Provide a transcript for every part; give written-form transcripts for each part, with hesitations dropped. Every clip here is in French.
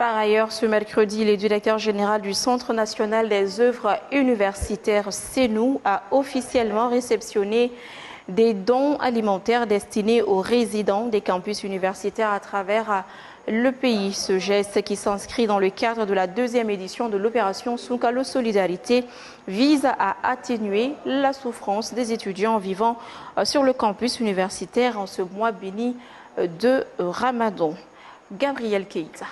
Par ailleurs, ce mercredi, le directeur général du Centre national des œuvres universitaires CENU a officiellement réceptionné des dons alimentaires destinés aux résidents des campus universitaires à travers le pays. Ce geste, qui s'inscrit dans le cadre de la deuxième édition de l'opération Sungalo Solidarité, vise à atténuer la souffrance des étudiants vivant sur le campus universitaire en ce mois béni de Ramadan. Gabriel Keïta.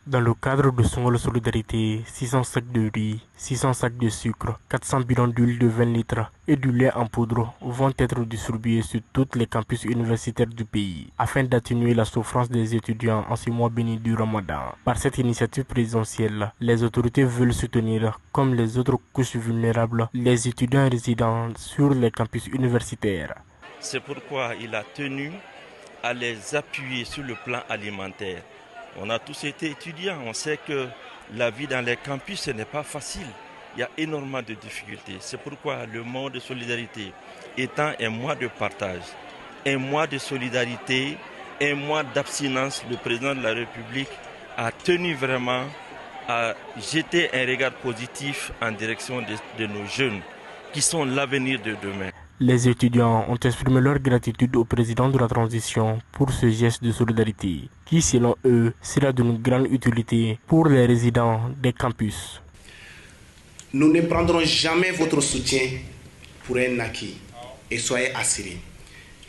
Dans le cadre de Sungalo Solidarité, 600 sacs de riz, 600 sacs de sucre, 400 bidons d'huile de 20 litres et du lait en poudre vont être distribués sur tous les campus universitaires du pays afin d'atténuer la souffrance des étudiants en ce mois béni du Ramadan. Par cette initiative présidentielle, les autorités veulent soutenir, comme les autres couches vulnérables, les étudiants résidant sur les campus universitaires. C'est pourquoi il a tenu à les appuyer sur le plan alimentaire. On a tous été étudiants, on sait que la vie dans les campus, ce n'est pas facile. Il y a énormément de difficultés. C'est pourquoi le mois de solidarité étant un mois de partage, un mois de solidarité, un mois d'abstinence, le président de la République a tenu vraiment à jeter un regard positif en direction de nos jeunes qui sont l'avenir de demain. Les étudiants ont exprimé leur gratitude au président de la transition pour ce geste de solidarité, qui selon eux sera d'une grande utilité pour les résidents des campus. Nous ne prendrons jamais votre soutien pour un acquis et soyez assurés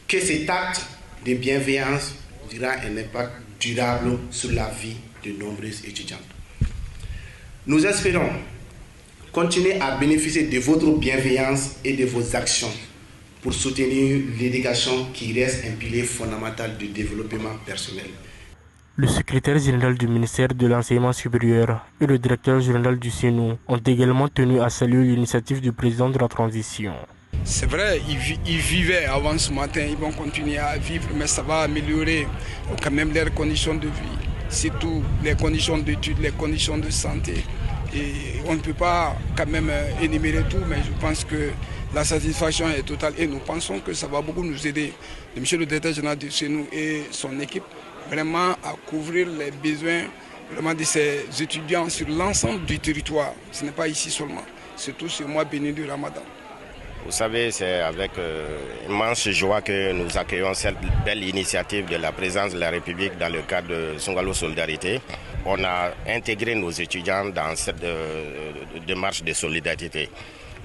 que cet acte de bienveillance aura un impact durable sur la vie de nombreux étudiants. Nous espérons continuer à bénéficier de votre bienveillance et de vos actions pour soutenir l'éducation qui reste un pilier fondamental du développement personnel. Le secrétaire général du ministère de l'Enseignement supérieur et le directeur général du CENU ont également tenu à saluer l'initiative du président de la transition. C'est vrai, ils vivaient avant ce matin, ils vont continuer à vivre, mais ça va améliorer quand même leurs conditions de vie, surtout les conditions d'études, les conditions de santé. Et on ne peut pas quand même énumérer tout, mais je pense que la satisfaction est totale et nous pensons que ça va beaucoup nous aider. Monsieur le directeur général de CENU et son équipe, vraiment à couvrir les besoins vraiment de ces étudiants sur l'ensemble du territoire. Ce n'est pas ici seulement, surtout ce mois béni du Ramadan. Vous savez, c'est avec immense joie que nous accueillons cette belle initiative de la présidence de la République dans le cadre de Sungalo Solidarité. On a intégré nos étudiants dans cette démarche de solidarité.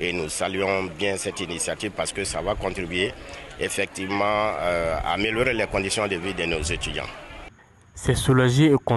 Et nous saluons bien cette initiative parce que ça va contribuer effectivement à améliorer les conditions de vie de nos étudiants. C'est soulagé et